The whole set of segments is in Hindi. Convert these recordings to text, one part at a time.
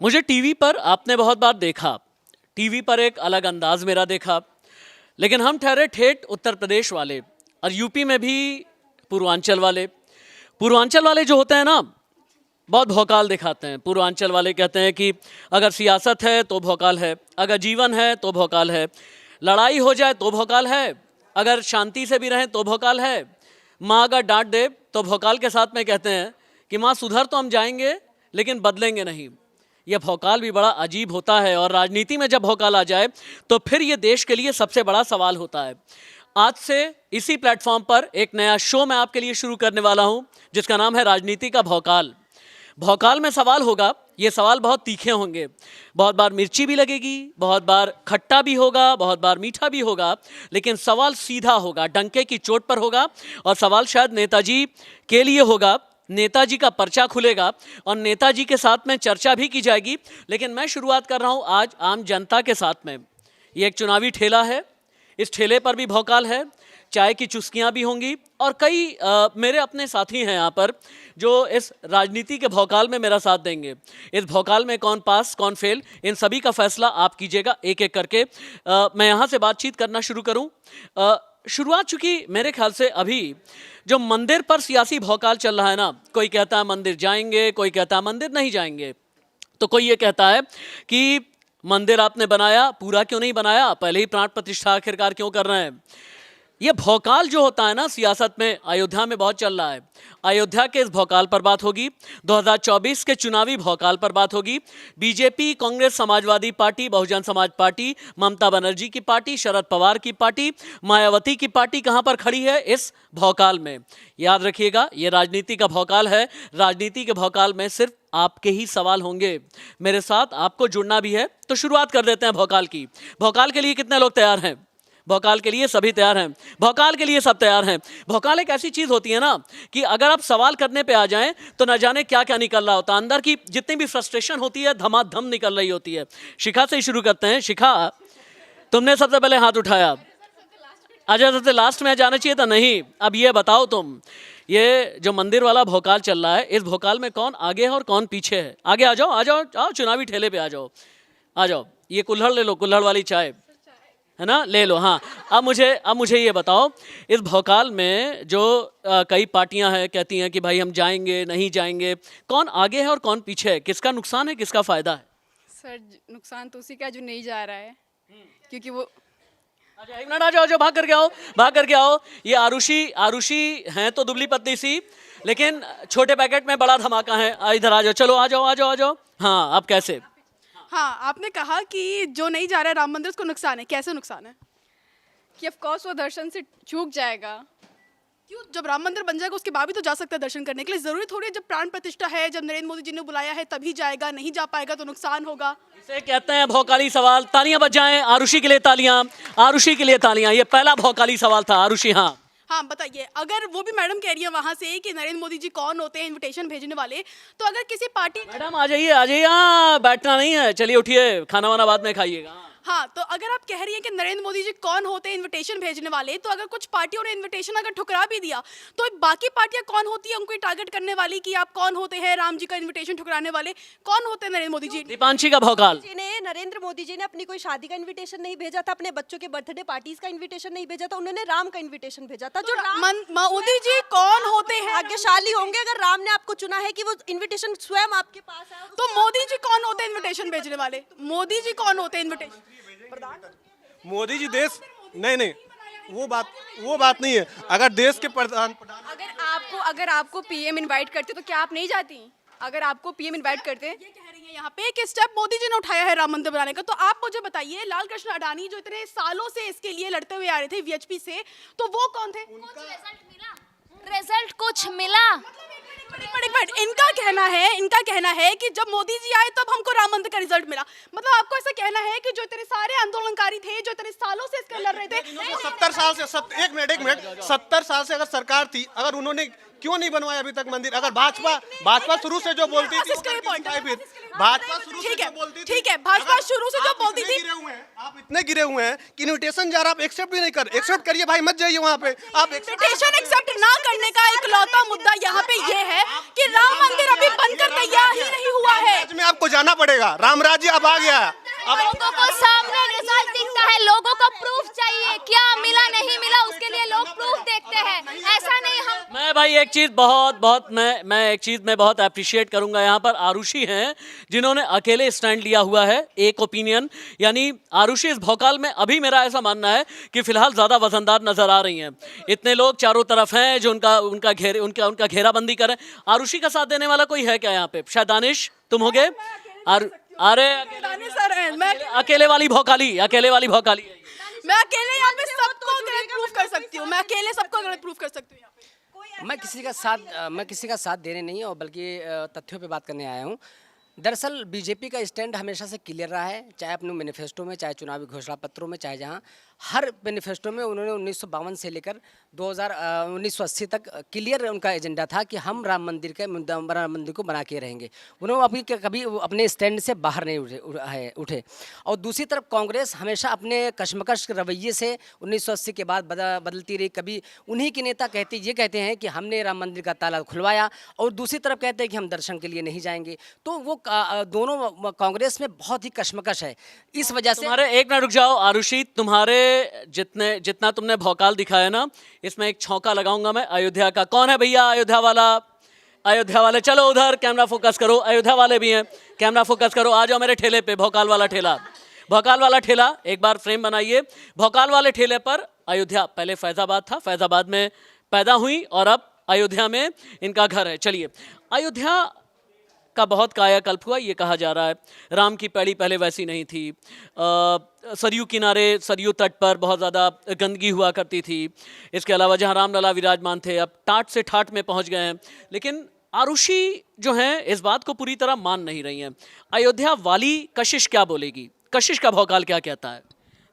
मुझे टीवी पर आपने बहुत बार देखा, टीवी पर एक अलग अंदाज मेरा देखा, लेकिन हम ठहरे ठेठ उत्तर प्रदेश वाले और यूपी में भी पूर्वांचल वाले। पूर्वांचल वाले जो होते हैं ना, बहुत भौकाल दिखाते हैं। पूर्वांचल वाले कहते हैं कि अगर सियासत है तो भौकाल है, अगर जीवन है तो भौकाल है, लड़ाई हो जाए तो भौकाल है, अगर शांति से भी रहें तो भौकाल है, माँ अगर डांट दे तो भौकाल के साथ में कहते हैं कि माँ सुधर तो हम जाएंगे लेकिन बदलेंगे नहीं। यह भौकाल भी बड़ा अजीब होता है और राजनीति में जब भौकाल आ जाए तो फिर ये देश के लिए सबसे बड़ा सवाल होता है। आज से इसी प्लेटफॉर्म पर एक नया शो मैं आपके लिए शुरू करने वाला हूं जिसका नाम है राजनीति का भौकाल। भौकाल में सवाल होगा, ये सवाल बहुत तीखे होंगे, बहुत बार मिर्ची भी लगेगी, बहुत बार खट्टा भी होगा, बहुत बार मीठा भी होगा, लेकिन सवाल सीधा होगा, डंके की चोट पर होगा और सवाल शायद नेताजी के लिए होगा। नेताजी का पर्चा खुलेगा और नेताजी के साथ में चर्चा भी की जाएगी, लेकिन मैं शुरुआत कर रहा हूं आज आम जनता के साथ में। ये एक चुनावी ठेला है, इस ठेले पर भी भौकाल है, चाय की चुस्कियां भी होंगी और कई मेरे अपने साथी हैं यहाँ पर जो इस राजनीति के भौकाल में मेरा साथ देंगे। इस भौकाल में कौन पास कौन फेल, इन सभी का फैसला आप कीजिएगा एक एक करके। मैं यहाँ से बातचीत करना शुरू करूँ। शुरुआत चूंकि मेरे ख्याल से अभी जो मंदिर पर सियासी भौकाल चल रहा है ना, कोई कहता है मंदिर जाएंगे, कोई कहता है मंदिर नहीं जाएंगे, तो कोई ये कहता है कि मंदिर आपने बनाया, पूरा क्यों नहीं बनाया, पहले ही प्राण प्रतिष्ठा आखिरकार क्यों कर रहे हैं। ये भौकाल जो होता है ना सियासत में, अयोध्या में बहुत चल रहा है। अयोध्या के इस भौकाल पर बात होगी, 2024 के चुनावी भौकाल पर बात होगी। BJP, Congress, Samajwadi party, Bahujan Samaj party, Mamata Banerjee की पार्टी, शरद पवार की पार्टी, मायावती की पार्टी कहां पर खड़ी है इस भौकाल में। याद रखिएगा, ये राजनीति का भौकाल है। राजनीति के भौकाल में सिर्फ आपके ही सवाल होंगे, मेरे साथ आपको जुड़ना भी है। तो शुरुआत कर देते हैं भौकाल की। भौकाल के लिए कितने लोग तैयार हैं? भौकाल के लिए सभी तैयार हैं, भौकाल के लिए सब तैयार हैं। भौकाल एक ऐसी चीज होती है ना कि अगर आप सवाल करने पे आ जाएं तो न जाने क्या क्या निकल रहा होता है, अंदर की जितनी भी फ्रस्ट्रेशन होती है धमाधम निकल रही होती है। शिखा से ही शुरू करते हैं। शिखा, तुमने सबसे पहले हाथ उठाया, अच्छा सबसे लास्ट में जाना चाहिए था नहीं। अब ये बताओ तुम, ये जो मंदिर वाला भौकाल चल रहा है, इस भौकाल में कौन आगे है और कौन पीछे है? आगे आ जाओ, आ जाओ, आओ चुनावी ठेले पे आ जाओ, आ जाओ। ये कुल्हड़ ले लो, कुल्हड़ वाली चाय है ना, ले लो। हाँ, अब मुझे ये बताओ, इस भौकाल में जो कई पार्टियां हैं कहती हैं कि भाई हम जाएंगे नहीं जाएंगे, कौन आगे है और कौन पीछे है? किसका नुकसान है, किसका फायदा है? सर नुकसान तो उसी का जो नहीं जा रहा है, क्योंकि वो अच्छा एक मिनट, आ जाओ, भाग करके आओ, भाग करके आओ। ये आरुषि हैं तो दुबली पतली सी, लेकिन छोटे पैकेट में बड़ा धमाका है। इधर आ जाओ, चलो आ जाओ आ जाओ आ जाओ। हाँ, अब कैसे? हाँ, आपने कहा कि जो नहीं जा रहा है राम मंदिर उसको नुकसान है। कैसे नुकसान है? कि ऑफ कोर्स वो दर्शन से चूक जाएगा। क्यों? जब राम मंदिर बन जाएगा उसके बाद भी तो जा सकता है दर्शन करने के लिए। जरूरी थोड़ी है जब प्राण प्रतिष्ठा है, जब नरेंद्र मोदी जी ने बुलाया है तभी जाएगा, नहीं जा पाएगा तो नुकसान होगा। इसे कहते हैं भौकाली सवाल। तालियां बजाएं आरुषि के लिए, तालियां आरुषि के लिए, तालियां। ये पहला भौकाली सवाल था आरुषि। हाँ हाँ, बताइए, अगर वो भी मैडम कह रही है वहाँ से कि नरेंद्र मोदी जी कौन होते हैं इनविटेशन भेजने वाले, तो अगर किसी पार्टी, मैडम आ जाइए आ जाइए, हाँ बैठना नहीं है, चलिए उठिए, खाना वाना बाद में खाइएगा। हाँ, तो अगर आप कह रही हैं कि नरेंद्र मोदी जी कौन होते हैं इनविटेशन भेजने वाले, तो अगर कुछ पार्टियों ने इनविटेशन अगर ठुकरा भी दिया तो बाकी पार्टियां कौन होती है उनको टारगेट करने वाली कि आप कौन होते हैं राम जी का इनविटेशन ठुकराने वाले? कौन होते हैं नरेंद्र मोदी जी? दीपांशी का भौकाल। नरेंद्र मोदी जी ने अपनी कोई शादी का इनविटेशन नहीं भेजा था, अपने बच्चों के बर्थडे पार्टीज का इनविटेशन नहीं भेजा था, उन्होंने राम का इनविटेशन भेजा था। जो मोदी जी कौन होते हैं? भाग्यशाली होंगे अगर राम ने आपको चुना है कि वो इनविटेशन स्वयं आपके पास है। तो मोदी जी कौन होते हैं इनविटेशन भेजने वाले? मोदी जी कौन होते हैं इनविटेशन? मोदी जी देश नहीं, वो बात नहीं है। अगर देश के प्रधान, अगर आपको पीएम इनवाइट करते तो क्या आप नहीं जाती? अगर आपको पीएम इनवाइट करते, ये कह रही है यहाँ पे कि स्टेप मोदी जी ने उठाया है राम मंदिर बनाने का, तो आप मुझे बताइए, लाल कृष्ण अडानी जो इतने सालों से इसके लिए लड़ते हुए आ रहे थे वीएचपी से, तो वो कौन थे? रिजल्ट कुछ मिला? इनका कहना है कि जब मोदी जी आए तब हमको राम मंदिर का रिजल्ट मिला। मतलब आपको ऐसा कहना है कि जो इतने सारे आंदोलनकारी थे, जो इतने सालों से इसके लड़ रहे थे, 70 साल से 70 साल से अगर सरकार थी, अगर उन्होंने क्यों नहीं बनवाया अभी तक मंदिर? अगर भाजपा शुरू से जो बोलती थी, इसका ये point है। भाजपा शुरू से ठीक है, जो बोलती थी, ठीक है, भाजपा अगर शुरू से जो आप बोलती इतने थी- गिरे हुए हैं, आप इतने गिरे हुए हैं कि इन्विटेशन जा रहा, आप एक्सेप्ट भी नहीं कर, एक्सेप्ट करिए भाई, मत जाइए वहाँ पे। आप इन्विटेशन एक्सेप्ट ना करने का इकलौता मुद्दा यहाँ पे ये है कि राम मंदिर अभी बनकर तैयार ही नहीं हुआ है। राज्य में आपको जाना पड़ेगा, राम राज्य अब आ गया है। अब लोगों को सामने रिजल्ट दिखता है, लोगों को प्रूफ चाहिए, क्या मिला नहीं मिला उसके लिए लोग प्रूफ देखते हैं, ऐसा नहीं हम। मैं भाई एक चीज बहुत मैं एक चीज में बहुत अप्रिशिएट करूंगा, यहाँ पर आरुषि हैं जिन्होंने अकेले स्टैंड लिया हुआ है, एक ओपिनियन, यानी आरुषि इस भौकाल में अभी मेरा ऐसा मानना है कि फिलहाल ज्यादा वजनदार नजर आ रही हैं। इतने लोग चारों तरफ हैं जो उनका घेराबंदी करें। आरुषि का साथ देने वाला कोई है क्या यहाँ पे? शायद दानिश तुम हो गए? अरे दानिश सर हैं, मैं अकेले वाली भौकाली है। मैं अकेले यहाँ पे सबको गलत प्रूफ कर सकती हूँ, मैं अकेले सबको गलत प्रूफ कर सकती हूँ यहाँ पे। मैं किसी का साथ देने नहीं और बल्कि तथ्यों पे बात करने आया हूँ। दरअसल बीजेपी का स्टैंड हमेशा से क्लियर रहा है, चाहे अपने मैनिफेस्टो में, चाहे चुनावी घोषणा पत्रों में, चाहे जहाँ हर मैनिफेस्टो में उन्होंने 1952 से लेकर 1980 तक क्लियर उनका एजेंडा था कि हम राम मंदिर को बना के रहेंगे। उन्होंने अभी कभी अपने स्टैंड से बाहर नहीं उठे। और दूसरी तरफ कांग्रेस हमेशा अपने कशमकश रवैये से 1980 के बाद बदलती रही। कभी उन्हीं के नेता कहते हैं कि हमने राम मंदिर का ताला खुलवाया, और दूसरी तरफ कहते हैं कि हम दर्शन के लिए नहीं जाएंगे। तो वो दोनों कांग्रेस में बहुत ही कशमकश है। इस वजह से तुम्हारे एक मिनट रुक जाओ आरुषि, तुम्हारे जितना तुमने भौकाल दिखाया ना, इसमें एक छौंका लगाऊंगा मैं अयोध्या का। कौन है भैया अयोध्या वाले? चलो उधर कैमरा फोकस करो, अयोध्या वाले भी हैं, कैमरा फोकस करो, आ जाओ मेरे ठेले पे, भौकाल वाला ठेला। एक बार फ्रेम बनाइए। भौकाल वाले ठेले पर अयोध्या, पहले फैजाबाद था, फैजाबाद में पैदा हुई और अब अयोध्या में इनका घर है। चलिए, अयोध्या का बहुत कायाकल्प हुआ, ये कहा जा रहा है। राम की पैड़ी पहले वैसी नहीं थी। सरयू किनारे, सरयू तट पर बहुत ज़्यादा गंदगी हुआ करती थी। इसके अलावा जहाँ रामलला विराजमान थे, अब टाट से ठाट में पहुँच गए हैं। लेकिन आरुषि जो हैं इस बात को पूरी तरह मान नहीं रही हैं। अयोध्या वाली कशिश क्या बोलेगी? कशिश का भौकाल क्या कहता है?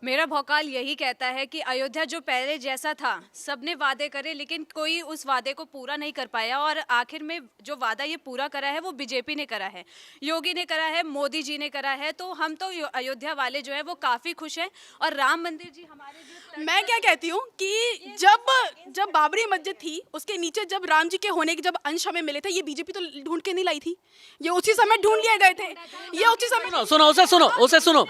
मेरा भौकाल यही कहता है कि अयोध्या जो पहले जैसा था, सबने वादे करे लेकिन कोई उस वादे को पूरा नहीं कर पाया, और आखिर में जो वादा ये पूरा करा है वो बीजेपी ने करा है, योगी ने करा है, मोदी जी ने करा है। तो हम तो अयोध्या वाले जो है वो काफ़ी खुश हैं। और राम मंदिर जी हमारे जो, मैं क्या कहती हूँ कि जब बाबरी मस्जिद थी, उसके नीचे जब राम जी के होने के जब अंश हमें मिले थे, ये बीजेपी तो ढूंढ के नहीं लाई थी, ये उसी समय ढूंढ लिए गए थे। ये उसी समय उसे सुनो,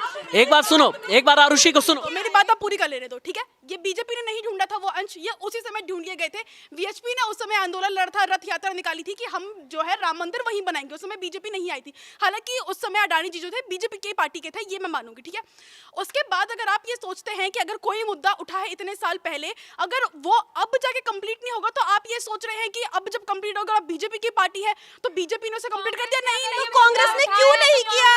एक बार आरुषि को सुनो। मेरी बात आप पूरी कर लेने दो, ठीक है? ये बीजेपी ने नहीं ढूंढा था वो अंश, ये उसी समय ढूंढ लिए गए थे। वीएचपी ने उस समय आंदोलन लड़ा था, रथ यात्रा निकाली थी कि हम जो है राम मंदिर वहीं बनाएंगे। उस समय बीजेपी नहीं आई थी, हालांकि उस समय अडानी जी जो थे बीजेपी की पार्टी के थे, ये मैं मानूंगी, ठीक है? उसके बाद अगर आप ये सोचते हैं कि अगर कोई मुद्दा उठा है इतने साल पहले, अगर वो अब जाके कंप्लीट नहीं होगा, तो आप ये सोच रहे हैं कि अब जब कंप्लीट होगा, अब बीजेपी की पार्टी है तो बीजेपी ने उसे कंप्लीट कर दिया। नहीं, कांग्रेस ने क्यों नहीं किया?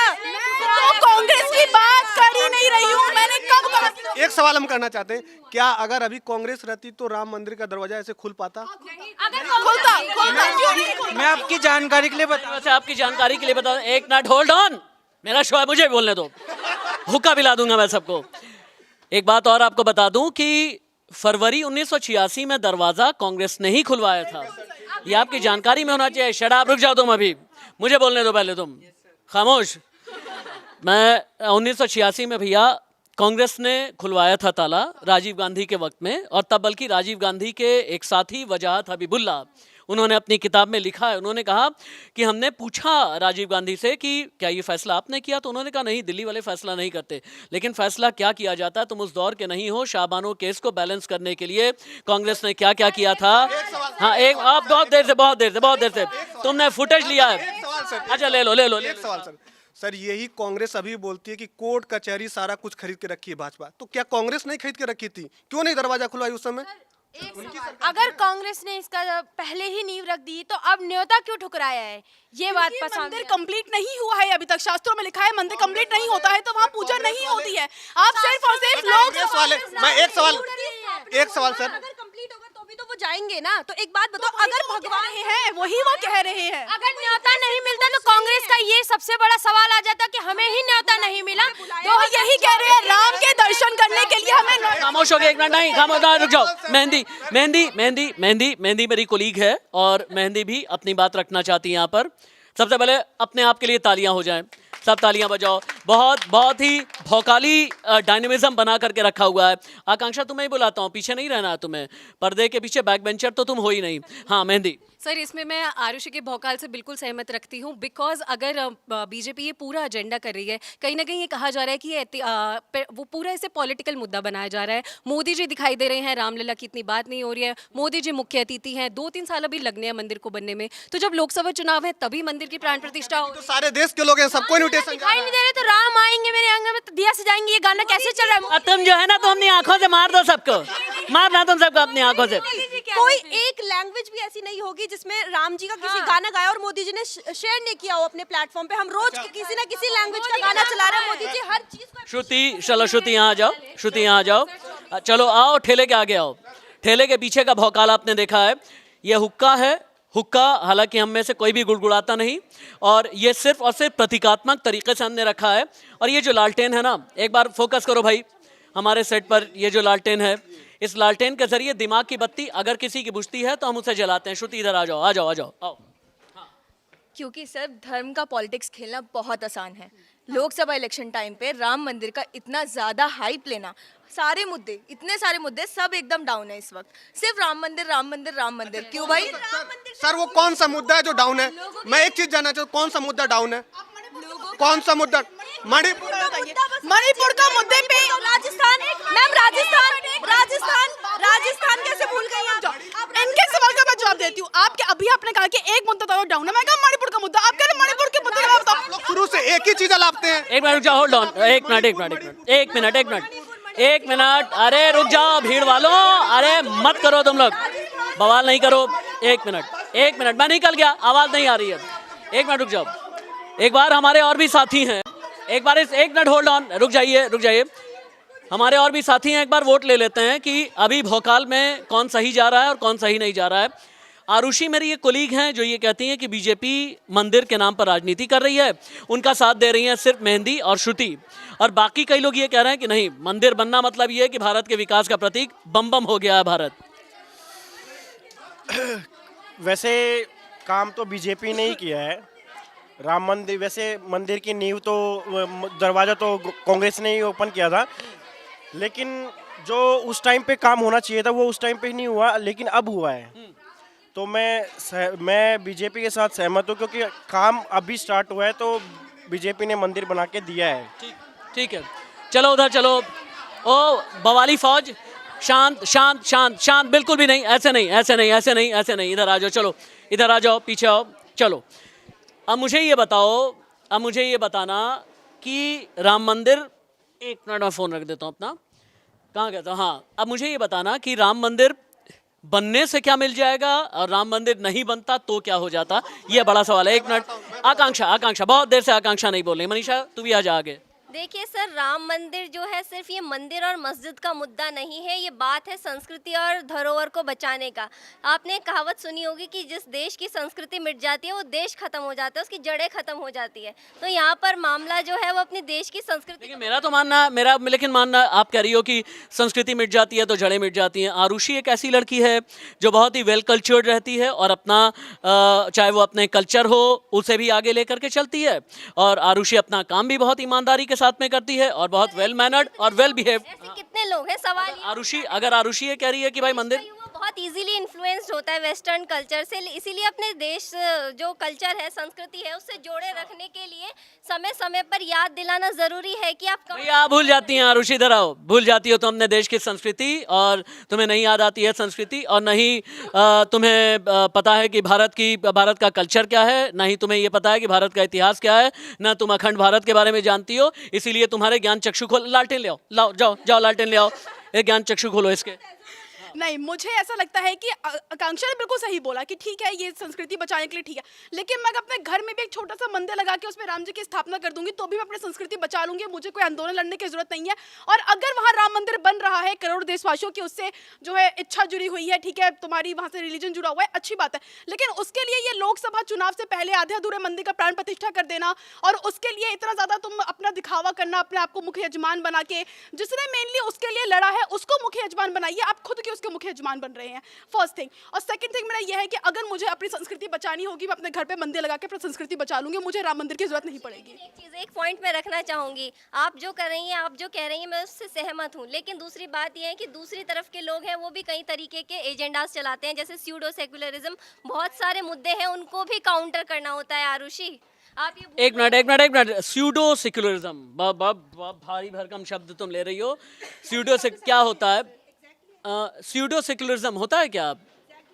तो कांग्रेस की बात कर ही नहीं रही हूँ मैंने, कब कहा? एक सवाल हम करना चाहते हैं, क्या अगर अभी कांग्रेस रहती तो राम मंदिर का दरवाजा ऐसे खुल पाता? खुलता क्यों नहीं खुलता? मैं आपकी जानकारी के लिए बता एक मिनट होल्ड ऑन, मेरा शो है, मुझे बोलने दो, हुक्का पिला दूंगा मैं सबको। एक बात और आपको बता दूं कि फरवरी 1986 में दरवाजा कांग्रेस ने ही खुलवाया था, ये आपकी जानकारी में होना चाहिए। शट अप, रुक जाओ तुम, अभी मुझे बोलने दो, पहले तुम खामोश। मैं 1986 में भैया कांग्रेस ने खुलवाया था ताला राजीव गांधी के वक्त में, और तब बल्कि राजीव गांधी के एक साथी वजाहत हबीबुल्ला, उन्होंने अपनी किताब में लिखा है, उन्होंने कहा कि हमने पूछा राजीव गांधी से कि क्या ये फैसला आपने किया, तो उन्होंने कहा नहीं, दिल्ली वाले फैसला नहीं करते, लेकिन फैसला क्या किया जाता है, तुम उस दौर के नहीं हो। शाहबानो केस को बैलेंस करने के लिए कांग्रेस ने क्या क्या किया था। हाँ, एक आप बहुत देर से तुमने फुटेज लिया है। अच्छा ले लो। एक सवाल सर, यही कांग्रेस अभी बोलती है कि कोर्ट कचहरी सारा कुछ खरीद के रखी है भाजपा, तो क्या कांग्रेस नहीं खरीद के रखी थी? क्यों नहीं दरवाजा खुलवाई उस समय? अगर कांग्रेस ने इसका पहले ही नींव रख दी तो अब न्योता क्यों ठुकराया है, ये बात पसंद मंदिर कंप्लीट नहीं हुआ है अभी तक। शास्त्रों में लिखा है मंदिर कंप्लीट नहीं होता है तो वहाँ पूजा नहीं होती है। आप सिर्फ और सिर्फ लोग, मैं एक सवाल सर, अगर कंप्लीट होगा तो भी तो वो जाएंगे ना। तो एक बात बताओ, अगर भगवान हैं वही वो कह रहे हैं, अगर न्योता नहीं मिलता तो कांग्रेस का ये सबसे बड़ा सवाल आ जाता कि हमें ही न्योता नहीं मिला। तो यही कह रहे हैं, राम के दर्शन करने के लिए हमें खामोश हो गए एक मिनट, नहीं खामोश, ना रुक जाओ। मेहंदी मेहंदी मेहंदी मेहंदी मेहंदी मेरी कोलीग है और मेहंदी भी अपनी बात रखना चाहती है यहाँ पर। सबसे पहले अपने आप के लिए तालियां हो जाएं, सब तालियां बजाओ। बहुत बहुत ही भौकाली डायनेमिज्म बना करके रखा हुआ है। आकांक्षा तुम्हें ही बुलाता हूँ, पीछे नहीं रहना है तुम्हें, पर्दे के पीछे बैक बेंचर तो तुम हो ही नहीं। हाँ मेहंदी। सर इसमें मैं आरुषि के भौकाल से बिल्कुल सहमत रखती हूँ, बिकॉज अगर बीजेपी ये पूरा एजेंडा कर रही है, कहीं ना कहीं ये कहा जा रहा है कि वो पूरा इसे पॉलिटिकल मुद्दा बनाया जा रहा है। मोदी जी दिखाई दे रहे हैं, रामलला की इतनी बात नहीं हो रही है, मोदी जी मुख्य अतिथि हैं, 2-3 साल अभी लगने हैं मंदिर को बनने में, तो जब लोकसभा चुनाव है तभी मंदिर की प्राण प्रतिष्ठा हो। तो सारे देश के लोग हैं, सबको इनविटेशन दिखाई नहीं दे रहे तो राम आएंगे मेरे आंगन में, तो दिया सजाएंगे, ये गाना कैसे चल रहा है? तुम जो है ना, तो अपनी आंखों से मार दो सबको, मारना तुम सबको अपनी आंखों से। कोई एक लैंग्वेज भी ऐसी नहीं होगी जिसमें राम जी का किसी गाना गाया और मोदी जी ने शेयर नहीं किया हो अपने प्लेटफॉर्म पे। हम रोज किसी ना किसी लैंग्वेज का गाना चला रहे हैं, मोदी जी हर चीज को। श्रुति, चलो श्रुति यहाँ आ जाओ, श्रुति यहाँ आ जाओ, चलो आओ ठेले के आगे आओ। ठेले के पीछे का भौकाल आपने देखा है, ये हुक्का है। हुक्का हालांकि हम में से कोई भी गुड़गुड़ाता नहीं, और ये सिर्फ और सिर्फ प्रतीकात्मक तरीके से हमने रखा है। और ये जो लालटेन है ना, एक बार फोकस करो भाई हमारे सेट पर, ये जो लालटेन है, इस लालटेन के जरिए दिमाग की बत्ती अगर किसी की बुझती है तो हम उसे जलाते हैं। श्रुति इधर आ जाओ, आ जाओ, आ जाओ, आओ। क्योंकि सर धर्म का पॉलिटिक्स खेलना बहुत आसान है। लोकसभा इलेक्शन टाइम पे राम मंदिर का इतना ज़्यादा हाइप लेना, सारे मुद्दे, इतने सारे मुद्दे सब एकदम डाउन है इस वक्त, सिर्फ राम मंदिर राम मंदिर राम मंदिर। क्यों भाई? सर वो कौन सा मुद्दा है जो डाउन है? मैं एक चीज जानना चाहता हूँ, कौन सा मुद्दा डाउन है? कौन सा मुद्दा? मणिपुर का मुद्दे पे राजस्थान, मैम राजस्थान कैसे भूल गई आप? इनके सवाल का मैं जवाब देती हूँ। आपके अभी आपने कहा कि एक मुद्दा तो डाउन है, मैं कहा मणिपुर का मुद्दा, आप कह रहे मणिपुर के मुद्दे का बताओ। शुरू से एक ही चीज लाते हैं। एक मिनट रुक जाओ, होल्ड ऑन, एक मिनट, अरे रुक जाओ भीड़ वालों, अरे मत करो तुम लोग, बवाल नहीं करो। एक मिनट, मैं निकल गया, आवाज नहीं आ रही है। एक मिनट रुक जाओ, एक बार हमारे और भी साथी हैं, एक मिनट होल्ड ऑन, रुक जाइए, हमारे और भी साथी हैं, एक बार वोट ले लेते हैं कि अभी भोकाल में कौन सही जा रहा है और कौन सही नहीं जा रहा है। आरुषि मेरी ये कोलीग हैं जो ये कहती हैं कि बीजेपी मंदिर के नाम पर राजनीति कर रही है, उनका साथ दे रही हैं सिर्फ मेहंदी और श्रुति, और बाकी कई लोग ये कह रहे हैं कि नहीं, मंदिर बनना मतलब ये है कि भारत के विकास का प्रतीक बम बम हो गया है भारत। वैसे काम तो बीजेपी ने ही किया है, राम मंदिर, वैसे मंदिर की नींव तो दरवाज़ा तो कांग्रेस ने ही ओपन किया था, लेकिन जो उस टाइम पे काम होना चाहिए था वो उस टाइम पे ही नहीं हुआ, लेकिन अब हुआ है। तो मैं बीजेपी के साथ सहमत हूँ, क्योंकि काम अभी स्टार्ट हुआ है तो बीजेपी ने मंदिर बना के दिया है। ठीक है, चलो उधर चलो। ओ बवाली फौज, शांत शांत शांत शांत, बिल्कुल भी नहीं, ऐसे नहीं, इधर आ जाओ, चलो इधर आ जाओ, पीछे आओ, चलो। अब मुझे ये बताना कि राम मंदिर, एक मिनट में फ़ोन रख देता हूँ अपना, कहाँ गया था? हाँ, अब मुझे ये बताना कि राम मंदिर बनने से क्या मिल जाएगा और राम मंदिर नहीं बनता तो क्या हो जाता, ये बड़ा सवाल है। एक मिनट, आकांक्षा, बहुत देर से आकांक्षा नहीं बोल रही, मनीषा तू भी आ जा आगे। देखिए सर, राम मंदिर जो है सिर्फ ये मंदिर और मस्जिद का मुद्दा नहीं है, ये बात है संस्कृति और धरोहर को बचाने का। आपने कहावत सुनी होगी कि जिस देश की संस्कृति मिट जाती है वो देश खत्म हो जाता है, उसकी जड़ें खत्म हो जाती है। तो यहाँ पर मामला जो है वो अपनी देश की संस्कृति। लेकिन मानना आप कह रही हो कि संस्कृति मिट जाती है तो जड़ें मिट जाती हैं। आरुषि एक ऐसी लड़की है जो बहुत ही वेल कल्चर्ड रहती है और अपना चाहे वो अपने कल्चर हो उसे भी आगे लेकर के चलती है, और आरुषि अपना काम भी बहुत ईमानदारी के साथ में करती है और बहुत वेल मैनर्ड और वेल बिहेव। कितने लोग हैं सवाल ये। अगर आरुषि ये कह रही है कि भाई मंदिर बहुत इजीली इन्फ्लुएंस्ड होता है वेस्टर्न कल्चर से, इसीलिए अपने देश जो कल्चर है, संस्कृति है, उससे जोड़े रखने के लिए समय समय पर याद दिलाना जरूरी है कि आप भूल जाती हैं। आरुषि इधर आओ, भूल जाती हो तो हमने देश की संस्कृति, और तुम्हें नहीं याद आती है संस्कृति, और नहीं तुम्हें पता है कि भारत का कल्चर क्या है, ना ही तुम्हें ये पता है कि भारत का इतिहास क्या है, ना तुम अखंड भारत के बारे में जानती हो। इसीलिए तुम्हारे ज्ञान चक्षु खोल, लालटेन ले आओ, जाओ लालटेन ले आओ, एक ज्ञान चक्षु खोलो इसके। नहीं, मुझे ऐसा लगता है कि आकांक्षा ने बिल्कुल सही बोला कि ठीक है ये संस्कृति बचाने के लिए ठीक है, लेकिन मैं अपने घर में भी एक छोटा सा मंदिर लगा के उसमें राम जी की स्थापना कर दूंगी तो भी मैं अपनी संस्कृति बचा लूंगी, मुझे कोई आंदोलन लड़ने की जरूरत नहीं है। और अगर वहाँ राम मंदिर बन रहा है, करोड़ देशवासियों की उससे जो है इच्छा जुड़ी हुई है, ठीक है, तुम्हारी वहाँ से रिलीजन जुड़ा हुआ है, अच्छी बात है, लेकिन उसके लिए ये लोकसभा चुनाव से पहले आधे अधूरे मंदिर का प्राण प्रतिष्ठा कर देना और उसके लिए इतना ज्यादा तुम अपना दिखावा करना, अपने आप को मुख्य यजमान बना के, जिसने मेनली उसके लिए लड़ा है उसको मुख्य यजमान बनाइए, आप खुद के उसके मुख्य यजमान बन रहे हैं, फर्स्ट थिंग। और सेकंड थिंग मेरा यह है कि अगर मुझे अपनी संस्कृति बचानी होगी, मैं अपने घर पे मंदिर लगा के अपनी संस्कृति बचा लूंगी, मुझे राम मंदिर की जरूरत नहीं पड़ेगी। एक चीज़, एक पॉइंट में रखना चाहूँगी, आप जो कर रही हैं, आप जो कह रही हैं, मैं उससे सहमत हूँ, लेकिन दूसरी बात यह है कि दूसरी तरफ के लोग हैं वो भी कई तरीके के एजेंडास चलाते हैं, जैसे स्यूडो सेकुलरिज्म, बहुत सारे मुद्दे हैं उनको भी काउंटर करना होता है। आरुषि, आप ये एक मिनट, स्यूडो सेक्युलरिज्म, भारी भरकम शब्द तुम ले रही हो। स्यूडो से क्या होता है? स्यूडो सेक्युलरिज्म होता है क्या?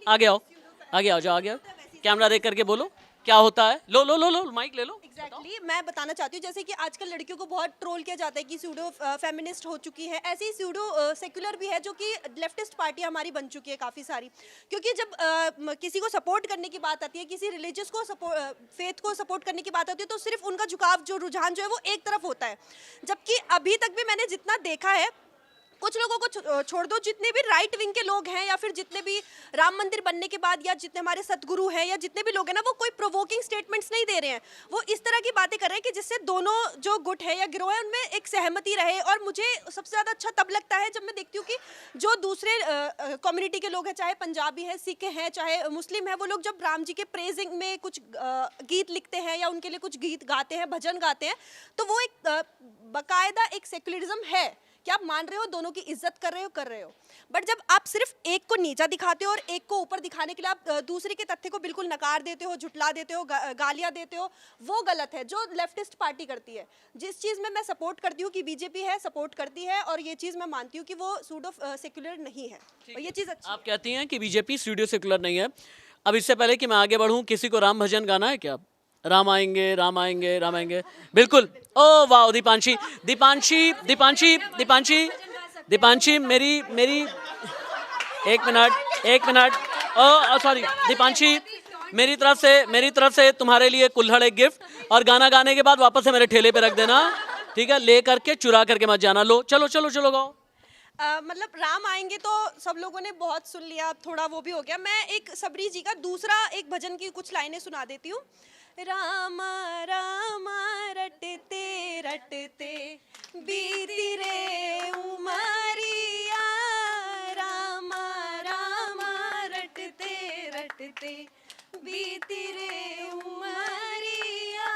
आगे आओ, जाओ, आगे आओ, कैमरा देख करके बोलो क्या होता है। लो माइक ले लो। एग्जैक्टली मैं बताना चाहती हूँ, जैसे कि आजकल लड़कियों को बहुत ट्रोल किया जाता है कि सूडो फेमिनिस्ट हो चुकी है, ऐसे ही सूडो सेक्युलर भी है जो कि लेफ्टिस्ट पार्टी हमारी बन चुकी है काफ़ी सारी, क्योंकि जब किसी को सपोर्ट करने की बात आती है, किसी रिलीजियस को फेथ को सपोर्ट करने की बात आती है, तो सिर्फ उनका झुकाव, जो रुझान जो है वो एक तरफ होता है, जबकि अभी तक भी मैंने जितना देखा है, कुछ लोगों को छोड़ दो, जितने भी राइट विंग के लोग हैं या फिर जितने भी राम मंदिर बनने के बाद या जितने हमारे सतगुरु हैं या जितने भी लोग हैं ना, वो कोई प्रोवोकिंग स्टेटमेंट्स नहीं दे रहे हैं, वो इस तरह की बातें कर रहे हैं कि जिससे दोनों जो गुट है या गिरोह है उनमें एक सहमति रहे। और मुझे सबसे ज़्यादा अच्छा तब लगता है जब मैं देखती हूँ कि जो दूसरे कम्युनिटी के लोग हैं, चाहे पंजाबी है, सिख हैं, चाहे मुस्लिम है, वो लोग जब राम जी के प्रेजिंग में कुछ गीत लिखते हैं या उनके लिए कुछ गीत गाते हैं, भजन गाते हैं, तो वो एक बाकायदा एक सेक्युलरिज्म है कि आप मान रहे हो, दोनों की इज्जत कर रहे हो। बट जब आप सिर्फ एक को नीचा दिखाते हो और एक को ऊपर दिखाने के लिए आप दूसरे के तथ्य को बिल्कुल नकार देते हो, झुटला देते हो, गालियां देते हो, वो गलत है, जो लेफ्टिस्ट पार्टी करती है। जिस चीज़ में मैं सपोर्ट करती हूँ कि बीजेपी है, सपोर्ट करती है, और ये चीज़ मैं मानती हूँ कि वो सूडो सेक्युलर नहीं है, और ये चीज़ अच्छी। आप कहती हैं कि बीजेपी सूडो सेक्युलर नहीं है। अब इससे पहले कि मैं आगे बढ़ूं, किसी को राम भजन गाना है क्या? राम आएंगे, राम आएंगे, राम आएंगे, बिल्कुल। ओ वाह, दीपांशी मेरी एक मिनट, ओ सॉरी दीपांशी, मेरी तरफ से तुम्हारे लिए कुल्हड़ एक गिफ्ट, और गाना गाने के बाद वापस से मेरे ठेले पे रख देना, ठीक है? ले करके चुरा करके मत जाना। लो चलो गाओ। मतलब राम आएंगे तो सब लोगों ने बहुत सुन लिया, थोड़ा वो भी हो गया। मैं एक सबरी जी का दूसरा एक भजन की कुछ लाइनें सुना देती हूँ। रामा रामा रटते रटते बीती रे उमरिया, रामा रामा रटते रटते बीती रे उमरिया,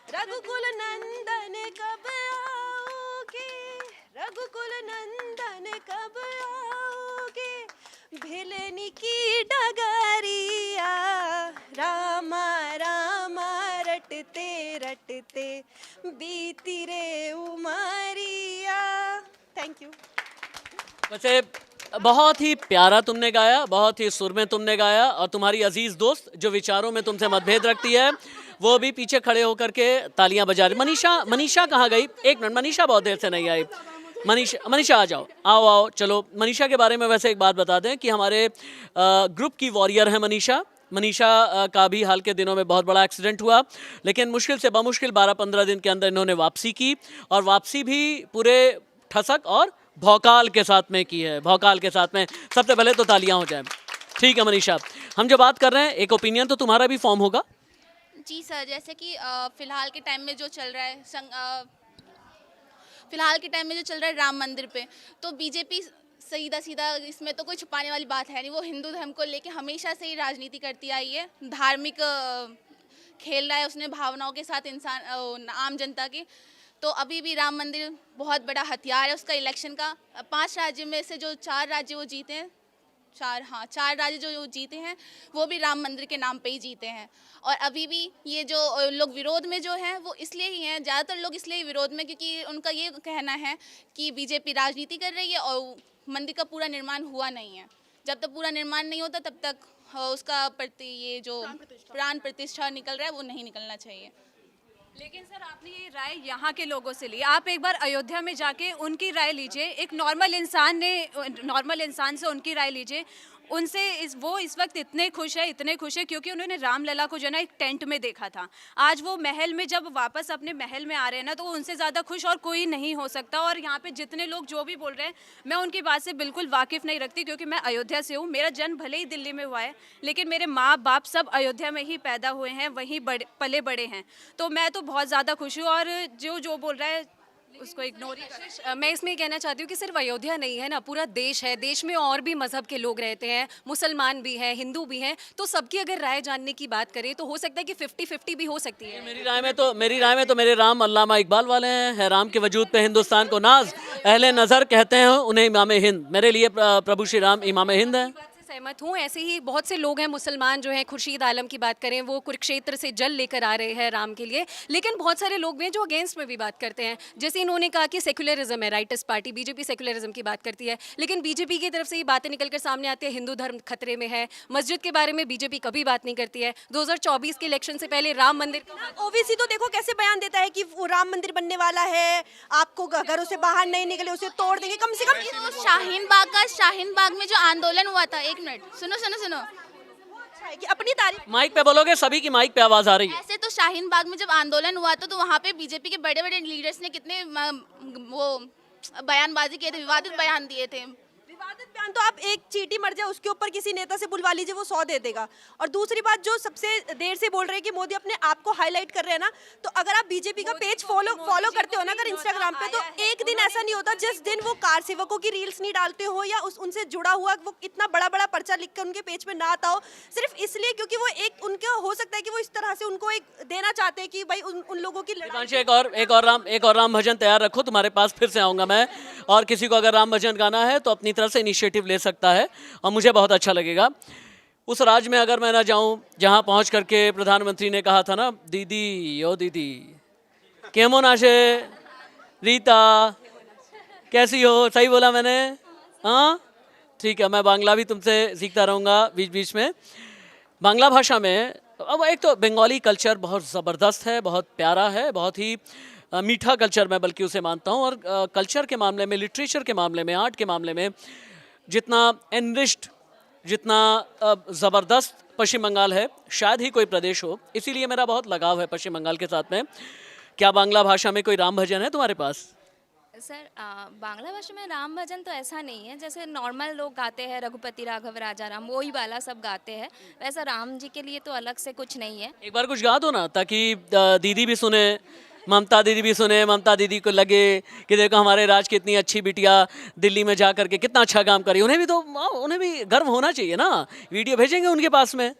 रघुकुल नंदन कब आओगे, रघुकुल नंदन कब आओगे, भिलनी की डगरिया, रामा रामा रटते रटते बीती रे उमरिया। Thank you. वैसे बहुत ही प्यारा तुमने गाया, बहुत ही सुर में तुमने गाया, और तुम्हारी अजीज दोस्त जो विचारों में तुमसे मतभेद रखती है वो भी पीछे खड़े होकर के तालियां बजा रही। मनीषा कहाँ गई? एक मिनट, मनीषा बहुत देर से नहीं आई। मनीषा आ जाओ, आओ चलो। मनीषा के बारे में वैसे एक बात बता दें कि हमारे ग्रुप की वॉरियर है मनीषा का भी हाल के दिनों में बहुत बड़ा एक्सीडेंट हुआ, लेकिन मुश्किल से बमुश्किल 12-15 दिन के अंदर इन्होंने वापसी की, और वापसी भी पूरे ठसक और भौकाल के साथ में की है। भौकाल के साथ में सबसे पहले तो तालियां हो जाए। ठीक है मनीषा, हम जो बात कर रहे हैं, एक ओपिनियन तो तुम्हारा भी फॉर्म होगा। जी सर, जैसे कि फिलहाल के टाइम में जो चल रहा है फिलहाल के टाइम में जो चल रहा है राम मंदिर पे, तो बीजेपी सीधा इसमें तो कोई छुपाने वाली बात है नहीं, वो हिंदू धर्म को लेके हमेशा से ही राजनीति करती आई है, धार्मिक खेल रहा है उसने भावनाओं के साथ इंसान आम जनता की। तो अभी भी राम मंदिर बहुत बड़ा हथियार है उसका इलेक्शन का। 5 राज्य में से जो 4 राज्य वो जीते हैं, 4 राज्य जो जीते हैं वो भी राम मंदिर के नाम पे ही जीते हैं। और अभी भी ये जो लोग विरोध में जो हैं वो इसलिए ही हैं, ज़्यादातर लोग इसलिए विरोध में, क्योंकि उनका ये कहना है कि बीजेपी राजनीति कर रही है और मंदिर का पूरा निर्माण हुआ नहीं है। जब तक पूरा निर्माण नहीं होता तब तक उसका प्रति ये जो प्राण प्रतिष्ठा निकल रहा है वो नहीं निकलना चाहिए। लेकिन सर आपने ये राय यहाँ के लोगों से ली, आप एक बार अयोध्या में जाके उनकी राय लीजिए, एक नॉर्मल इंसान से उनकी राय लीजिए, उनसे वो इस वक्त इतने खुश है क्योंकि उन्होंने रामलला को जो है ना एक टेंट में देखा था। आज वो महल में जब वापस अपने महल में आ रहे हैं ना, तो उनसे ज़्यादा खुश और कोई नहीं हो सकता। और यहाँ पे जितने लोग जो भी बोल रहे हैं, मैं उनकी बात से बिल्कुल वाकिफ़ नहीं रखती, क्योंकि मैं अयोध्या से हूँ। मेरा जन्म भले ही दिल्ली में हुआ है, लेकिन मेरे माँ बाप सब अयोध्या में ही पैदा हुए हैं, वहीं पले बड़े हैं। तो मैं तो बहुत ज़्यादा खुश हूँ, और जो बोल रहा है उसको इग्नोर ही कर। मैं इसमें ये कहना चाहती हूँ कि सिर्फ अयोध्या नहीं है ना, पूरा देश है। देश में और भी मजहब के लोग रहते हैं, मुसलमान भी हैं, हिंदू भी हैं। तो सबकी अगर राय जानने की बात करें तो हो सकता है कि 50-50 भी हो सकती है। मेरी राय में तो मेरे राम अल्लामा इकबाल वाले हैं, है राम के वजूद पे हिंदुस्तान को नाज, अहले नज़र कहते हैं उन्हें इमाम हिंद। मेरे लिए प्रभु श्री राम इमाम हिंद है। सहमत हूँ। ऐसे ही बहुत से लोग हैं मुसलमान जो हैं, खुर्शीद आलम की बात करें, वो कुरुक्षेत्र से जल लेकर आ रहे हैं राम के लिए। लेकिन बहुत सारे लोग भी हैं जो अगेंस्ट में भी बात करते हैं। जैसे इन्होंने कहा कि सेकुलरिज्म है, राइटिस्ट पार्टी बीजेपी सेकुलरिज्म की बात करती है, लेकिन बीजेपी की तरफ से ये बातें निकलकर सामने आती है हिंदू धर्म खतरे में है। मस्जिद के बारे में बीजेपी कभी बात नहीं करती है। 2024 के इलेक्शन से पहले राम मंदिर, ओवैसी तो देखो कैसे बयान देता है कि वो राम मंदिर बनने वाला है, आपको घरों से बाहर नहीं निकले उसे तोड़ देंगे। कम से कम शाहीन बाग में जो आंदोलन हुआ था, एक मिनट सुनो, कि अपनी तारीफ माइक पे बोलोगे, सभी की माइक पे आवाज आ रही है। ऐसे तो शाहीन बाग में जब आंदोलन हुआ था, तो वहाँ पे बीजेपी के बड़े बड़े लीडर्स ने कितने वो बयानबाजी किए थे, विवादित बयान दिए थे। विवादित बयान तो आप एक चींटी मर जाए उसके ऊपर किसी नेता से बुलवा लीजिए, वो 100 दे देगा। और दूसरी बात, जो सबसे देर से बोल रहे हैं कि मोदी अपने आप को हाईलाइट कर रहे हैं ना, तो अगर आप बीजेपी का पेज फॉलो करते हो ना अगर इंस्टाग्राम पे, तो एक दिन ऐसा नहीं होता जिस दिन वो कार सेवकों की रील्स नहीं डालते हो, या उनसे जुड़ा हुआ वो इतना बड़ा पर्चा लिख कर उनके पेज पे ना आता हो, सिर्फ इसलिए क्योंकि वो एक उनका हो सकता है कि वो इस तरह से उनको एक देना चाहते हैं कि भाई उन लोगों की लड़ाई। एक और राम भजन तैयार रखो, तुम्हारे पास फिर से आऊंगा मैं। और किसी को अगर राम भजन गाना है तो अपनी तरफ से इनिशिएटिव ले सकता है, और मुझे बहुत अच्छा लगेगा। उस राज्य में अगर मैं ना जाऊं जहां पहुंच करके प्रधानमंत्री ने कहा था ना, दीदी ओ दीदी केमो नाशे रीता कैसी हो, सही बोला मैंने? हाँ ठीक है, मैं बांग्ला भी तुमसे सीखता रहूँगा बीच बीच में। बांग्ला भाषा में अब एक तो बंगाली कल्चर बहुत ज़बरदस्त है, बहुत प्यारा है, बहुत ही मीठा कल्चर मैं बल्कि उसे मानता हूँ। और कल्चर के मामले में, लिटरेचर के मामले में, आर्ट के मामले में जितना एनरिच्ड, जितना ज़बरदस्त पश्चिम बंगाल है, शायद ही कोई प्रदेश हो। इसीलिए मेरा बहुत लगाव है पश्चिम बंगाल के साथ में। क्या बांग्ला भाषा में कोई राम भजन है तुम्हारे पास? सर बांग्ला भाषा में राम भजन तो ऐसा नहीं है, जैसे नॉर्मल लोग गाते हैं, रघुपति राघव राजा राम, वही वाला सब गाते हैं। वैसा राम जी के लिए तो अलग से कुछ नहीं है। एक बार कुछ गा दो ना, ताकि दीदी भी सुने, ममता दीदी भी सुने, ममता दीदी को लगे कि देखो हमारे राज की इतनी अच्छी बिटिया दिल्ली में जा करके कितना अच्छा काम करी। उन्हें भी गर्व होना चाहिए ना। वीडियो भेजेंगे उनके पास में।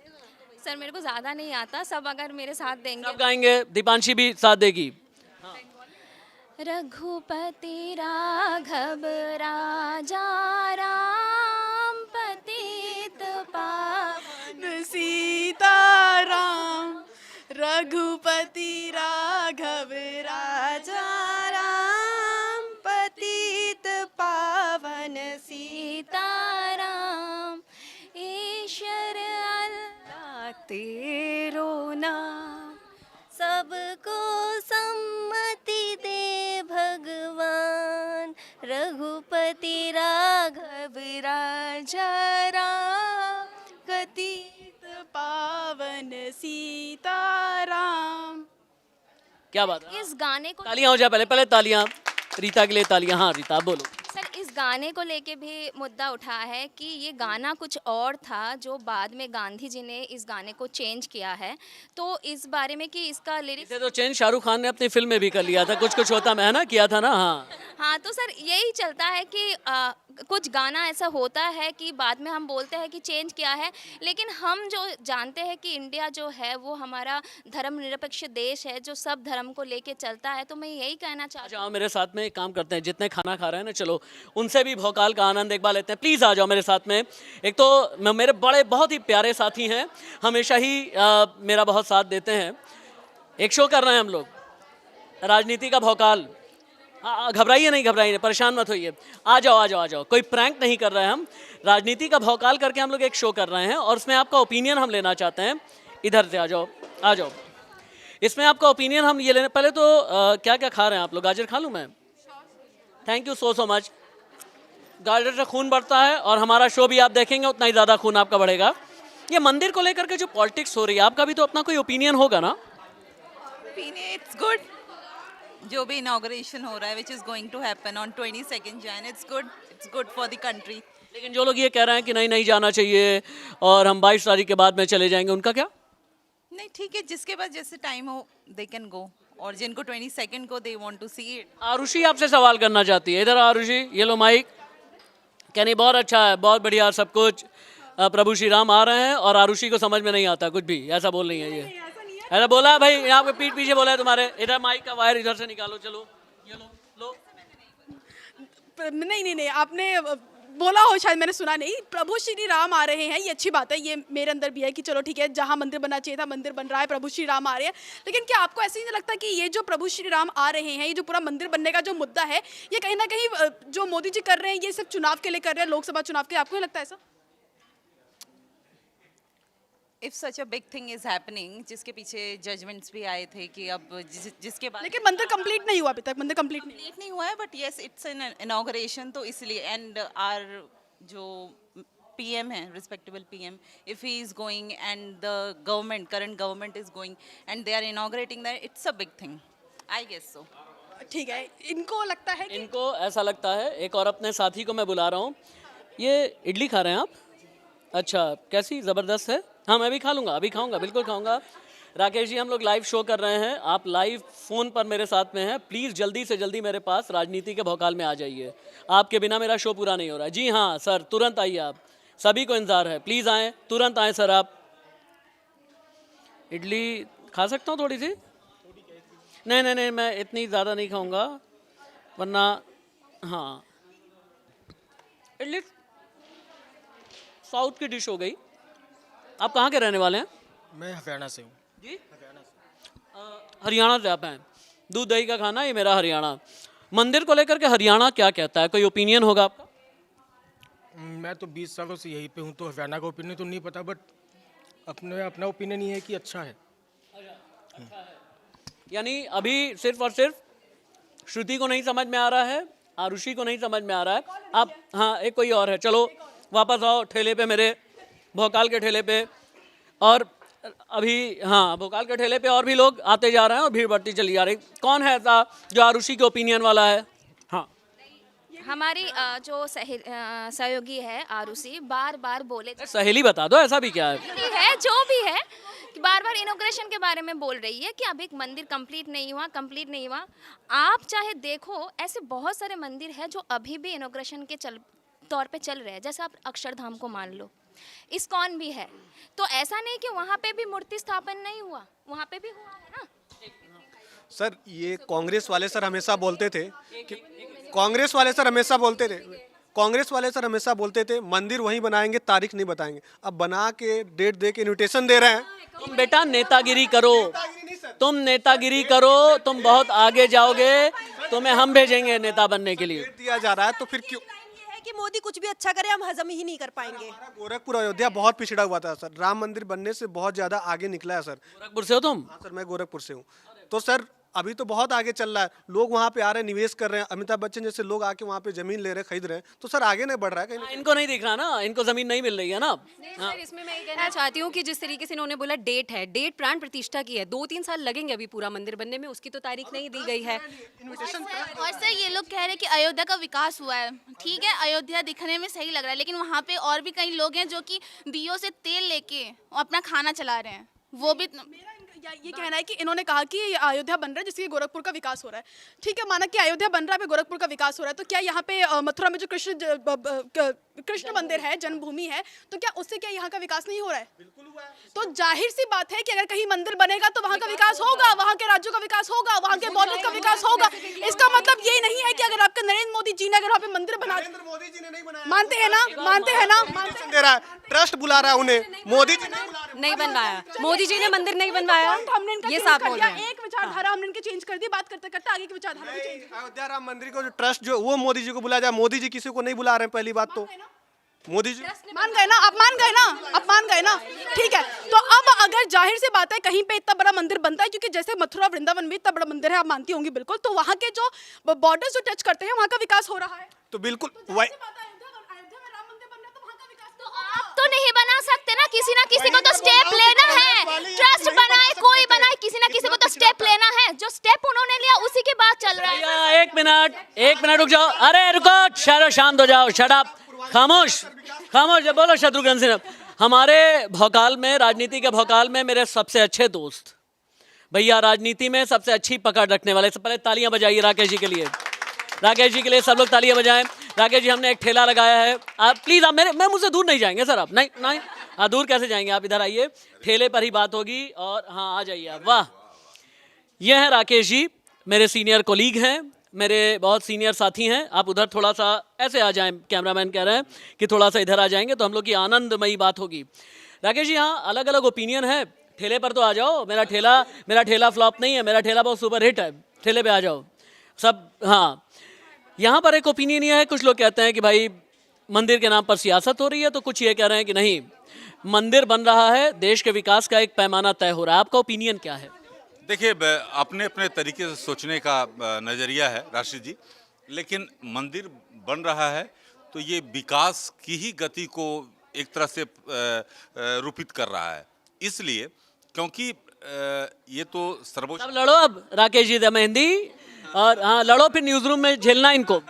सर मेरे को ज़्यादा नहीं आता, सब अगर मेरे साथ देंगे। सब गाएंगे, दीपांशी भी साथ देगी। रघुपति राघव राजा राम, पतित पावन सीताराम, रघुपति राघव राजा राम, पतित पावन सीताराम, ईश्वर अल्लाह तेरो नाम, सबको सम्मति दे भगवान, रघुपति राघव राजा राम, पतित पावन सीताराम। क्या बात है? इस गाने को तालियां हो जाए, पहले तालियां रीता के लिए, तालियां। हाँ रीता आप बोलो। सर इस गाने को लेके भी मुद्दा उठा है कि ये गाना कुछ और था, जो बाद में गांधी जी ने इस गाने को चेंज किया है। तो इस बारे में कि इसका लिरिक्स इसे तो चेंज शाहरुख खान ने अपनी फिल्म में भी कर लिया था, कुछ होता है ना, किया था ना। हाँ तो सर यही चलता है कि कुछ गाना ऐसा होता है कि बाद में हम बोलते हैं कि चेंज किया है, लेकिन हम जो जानते हैं कि इंडिया जो है वो हमारा धर्मनिरपेक्ष देश है, जो सब धर्म को लेके चलता है। तो मैं यही कहना चाहती हूँ। मेरे साथ में एक काम करते हैं, जितने खाना खा रहे हैं ना, चलो उनसे भी भोकाल का आनंद एक बार लेते हैं। प्लीज़ आ जाओ मेरे साथ में। एक तो मेरे बड़े बहुत ही प्यारे साथी हैं, हमेशा ही मेरा बहुत साथ देते हैं। एक शो कर रहे हैं हम लोग, राजनीति का भोकाल। घबराइए नहीं, परेशान मत होइए। आ जाओ। कोई प्रैंक नहीं कर रहे हैं हम, राजनीति का भौकाल करके हम लोग एक शो कर रहे हैं, और उसमें आपका ओपिनियन हम लेना चाहते हैं। इधर से आ जाओ। इसमें आपका ओपिनियन हम ये लेने पहले तो क्या क्या खा रहे हैं आप लोग? गाजर खा लूँ मैं? Thank you so much. गाजर से खून बढ़ता है और हमारा शो भी आप देखेंगे उतना ही ज़्यादा खून आपका बढ़ेगा। ये मंदिर को लेकर के जो पॉलिटिक्स हो रही है, आपका भी तो अपना कोई ओपिनियन होगा ना? इट्स गुड, जो भी इनॉग्रेशन हो रहा है which is going to happen on 22 Jan, it's good for the country. लेकिन जो लोग ये कह रहे हैं कि नहीं जाना चाहिए और हम 22 तारीख के बाद में चले जाएंगे, उनका क्या? नहीं, ठीक है, जिसके पास जैसे टाइम हो दे कैन गो, और जिनको 22 को they want to see it. Arushi आपसे सवाल करना चाहती है। इधर आरुषि, ये लो माइक। कहनी बहुत अच्छा है, बहुत बढ़िया सब कुछ। प्रभु श्री राम आ रहे हैं और आरुषि को समझ में नहीं आता कुछ भी, ऐसा बोल रही है ये। ऐसा बोला है भाई, यहाँ पे पीठ पीछे बोला है तुम्हारे। इधर माइक का वायर इधर से निकालो, चलो ये लो। नहीं, आपने बोला हो, शायद मैंने सुना नहीं। प्रभु श्री राम आ रहे हैं, ये अच्छी बात है, ये मेरे अंदर भी है कि चलो ठीक है, जहाँ मंदिर बनना चाहिए था मंदिर बन रहा है, प्रभु श्री राम आ रहे हैं। लेकिन क्या आपको ऐसे नहीं लगता कि ये जो प्रभु श्री राम आ रहे हैं, ये जो पूरा मंदिर बनने का जो मुद्दा है, ये कहीं ना कहीं जो मोदी जी कर रहे हैं, ये सिर्फ चुनाव के लिए कर रहे हैं, लोकसभा चुनाव के? आपको नहीं लगता ऐसा? If such a big thing is happening, जिसके पीछे जजमेंट्स भी आए थे कि अब जिसके बाद, लेकिन मंदिर कंप्लीट नहीं हुआ अभी तक, मंदिर कंप्लीट नहीं हुआ है, but yes it's an inauguration, तो इसलिए। एंड आर जो पीएम है, respectable PM, if he is going and the government, current government is going and they are inaugurating that, it's a big thing, I guess so. ठीक है, इनको लगता है कि इनको ऐसा लगता है। एक और अपने साथी को मैं बुला रहा हूँ। ये इडली खा रहे हैं आप? अच्छा, कैसी ज़बरदस्त है। हाँ, मैं भी खा लूँगा, अभी खाऊँगा, बिल्कुल खाऊँगा। राकेश जी, हम लोग लाइव शो कर रहे हैं, आप लाइव फ़ोन पर मेरे साथ में हैं। प्लीज़ जल्दी से जल्दी मेरे पास राजनीति के भौकाल में आ जाइए, आपके बिना मेरा शो पूरा नहीं हो रहा है। जी हाँ सर, तुरंत आइए आप, सभी को इंतज़ार है, प्लीज़ आएँ, तुरंत आएँ सर आप। इडली खा सकता हूँ थोड़ी सी? नहीं, मैं इतनी ज़्यादा नहीं खाऊँगा, वरना हाँ। इडली साउथ की डिश हो गई। आप कहाँ के रहने वाले हैं? मैं हरियाणा से हूँ। जी, हरियाणा से आप हैं। दूध दही का खाना, ये मेरा हरियाणा। मंदिर को लेकर के हरियाणा क्या कहता है, कोई ओपिनियन होगा आपका? मैं तो 20 सालों से यहीं पे हूँ, तो हरियाणा का ओपिनियन तो नहीं पता, बट अपना ओपिनियन ये है कि अच्छा है। यानी अभी सिर्फ और सिर्फ श्रुति को नहीं समझ में आ रहा है, आरुषि को नहीं समझ में आ रहा है। आप हाँ, एक कोई और है, चलो वापस आओ ठेले पे, मेरे भोकाल के ठेले पे। और अभी हाँ, भोकाल के ठेले पे और भी लोग आते जा रहे हैं और भीड़ बढ़ती चली जा रही। कौन है ऐसा जो आरुषि के ओपिनियन वाला है? हाँ, हमारी जो सहयोगी है आरुषि, बार बार बोले सहेली बता दो, ऐसा भी क्या है? जो भी है, बार बार इनॉग्रेशन के बारे में बोल रही है कि अब एक मंदिर कंप्लीट नहीं हुआ। आप चाहे देखो, ऐसे बहुत सारे मंदिर है जो अभी भी इनॉग्रेशन के तौर पे चल रहे हैं। जैसे आप अक्षरधाम को मान लो, इस्कॉन भी है, तो ऐसा नहीं कि वहाँ पे भी मूर्ति स्थापन नहीं हुआ, वहाँ पे भी हुआ है ना। सर, ये कांग्रेस वाले सर हमेशा बोलते थे कि कांग्रेस वाले सर हमेशा बोलते थे मंदिर वहीं बनाएंगे, तारीख नहीं बताएंगे। अब बना के डेट दे के इन्विटेशन दे रहे हैं। तुम बेटा नेतागिरी करो, तुम बहुत आगे जाओगे, तुम्हें हम भेजेंगे नेता बनने के लिए। डेट दिया जा रहा है तो फिर क्यों? कि मोदी कुछ भी अच्छा करे हम हजम ही नहीं कर पाएंगे। गोरखपुर अयोध्या बहुत पिछड़ा हुआ था सर, राम मंदिर बनने से बहुत ज्यादा आगे निकला है सर। गोरखपुर से हो तुम? हाँ सर, मैं गोरखपुर से हूँ। तो सर अभी तो बहुत आगे चल रहा है, लोग वहाँ पे आ रहे हैं, निवेश कर रहे हैं। अमिताभ बच्चन जैसे लोग आके वहाँ पे जमीन ले रहे हैं, खरीद रहे हैं, तो सर आगे नहीं बढ़ रहा है कहीं? इनको नहीं दिख रहा ना, इनको जमीन नहीं मिल रही है ना। सर, इसमें मैं ये कहना चाहती हूँ कि जिस तरीके से इन्होंने बोला डेट है, डेट प्राण प्रतिष्ठा की है, 2-3 साल लगेंगे अभी पूरा मंदिर बनने में, उसकी तो तारीख नहीं दी गई है। और सर ये लोग कह रहे हैं कि अयोध्या का विकास हुआ है, ठीक है, अयोध्या दिखने में सही लग रहा है, लेकिन वहाँ पे और भी कई लोग हैं जो कि दियों से तेल लेके अपना खाना चला रहे हैं, वो भी। ये कहना है कि इन्होंने कहा कि अयोध्या बन रहा है जिससे गोरखपुर का विकास हो रहा है। ठीक है, माना कि अयोध्या बन रहा है, गोरखपुर का विकास हो रहा है, तो क्या यहाँ पे मथुरा में जो कृष्ण मंदिर है, जन्मभूमि है, तो क्या उससे क्या यहाँ का विकास नहीं हो रहा है? बिल्कुल हुआ है। तो जाहिर सी बात है कि अगर कहीं मंदिर बनेगा तो वहाँ का विकास होगा, वहाँ के राज्यों का विकास होगा, वहाँ के बॉर्डर का विकास होगा। इसका मतलब ये नहीं है कि अगर आपके नरेंद्र मोदी जी ने अगर वहाँ पे मंदिर बना, मोदी जी ने नहीं बनाया, मानते हैं ना, दे रहा है, ट्रस्ट बुला रहा है उन्हें, मोदी जी नहीं बनवाया, मोदी जी ने मंदिर नहीं बनवाया, ये साफ हो गया। एक विचारधारा हमने इनके चेंज कर दी, बात करते करते आगे की विचारधारा चेंज। अयोध्या राम मंदिर को जो ट्रस्ट जो वो मोदी जी को बुलाया जाए, मोदी जी किसी को नहीं बुला रहे हैं। पहली बात तो मोदी जी मान गए ना, आप मान गए ना, आप मान गए ना, ठीक है। तो अब अगर जाहिर सी बात है कहीं पे इतना बड़ा मंदिर बनता है, क्योंकि जैसे मथुरा वृंदावन में इतना बड़ा मंदिर है, आप मानती होंगी बिल्कुल, तो वहाँ के जो बॉर्डर्स जो टच करते हैं वहाँ का विकास हो रहा है। तो बिल्कुल वही आप तो नहीं बना सकते ना किसी को तो स्टेप लेना है। ट्रस्ट बनाए कोई बनाए, किसी ना किसी को तो स्टेप लेना है। जो स्टेप उन्होंने लिया उसी की बात चल रहा है। भैया एक मिनट रुक जाओ। अरे रुको, शरो शांत हो जाओ, शट अप, खामोश खामोश। बोलो शत्रुघ्न सिन्हा। हमारे भौकाल में, राजनीति के भौकाल में मेरे सबसे अच्छे दोस्त भैया, राजनीति में सबसे अच्छी पकड़ रखने वाले। सबसे पहले तालियां बजाइए राकेश जी के लिए, राकेश जी के लिए सब लोग तालियां बजाएं। राकेश जी, हमने एक ठेला लगाया है, आप प्लीज़, आप मैं मुझसे दूर नहीं जाएंगे सर, आप नहीं हाँ, दूर कैसे जाएंगे आप, इधर आइए, ठेले पर ही बात होगी। और हाँ, आ जाइए आप। वाह, ये हैं राकेश जी, मेरे सीनियर कोलीग हैं, मेरे बहुत सीनियर साथी हैं। आप उधर थोड़ा सा ऐसे आ जाएं, कैमरामैन कह रहे हैं कि थोड़ा सा इधर आ जाएंगे तो हम लोग की आनंदमयी बात होगी। राकेश जी, हाँ, अलग अलग ओपिनियन है, ठेले पर तो आ जाओ। मेरा ठेला फ्लॉप नहीं है, मेरा ठेला बहुत सुपर हिट है, ठेले पे आ जाओ सब। हाँ, यहाँ पर एक ओपिनियन ये है, कुछ लोग कहते हैं कि भाई मंदिर के नाम पर सियासत हो रही है, तो कुछ ये कह रहे हैं कि नहीं, मंदिर बन रहा है, देश के विकास का एक पैमाना तय हो रहा है। आपका ओपिनियन क्या है? देखिए, अपने अपने तरीके से सोचने का नज़रिया है राशिद जी, लेकिन मंदिर बन रहा है तो ये विकास की ही गति को एक तरह से रूपित कर रहा है, इसलिए क्योंकि ये तो सर्वोच्च। अब लड़ो, अब राकेश जी मेहंदी, और हाँ लड़ो, फिर न्यूज़ रूम में झेलना इनको।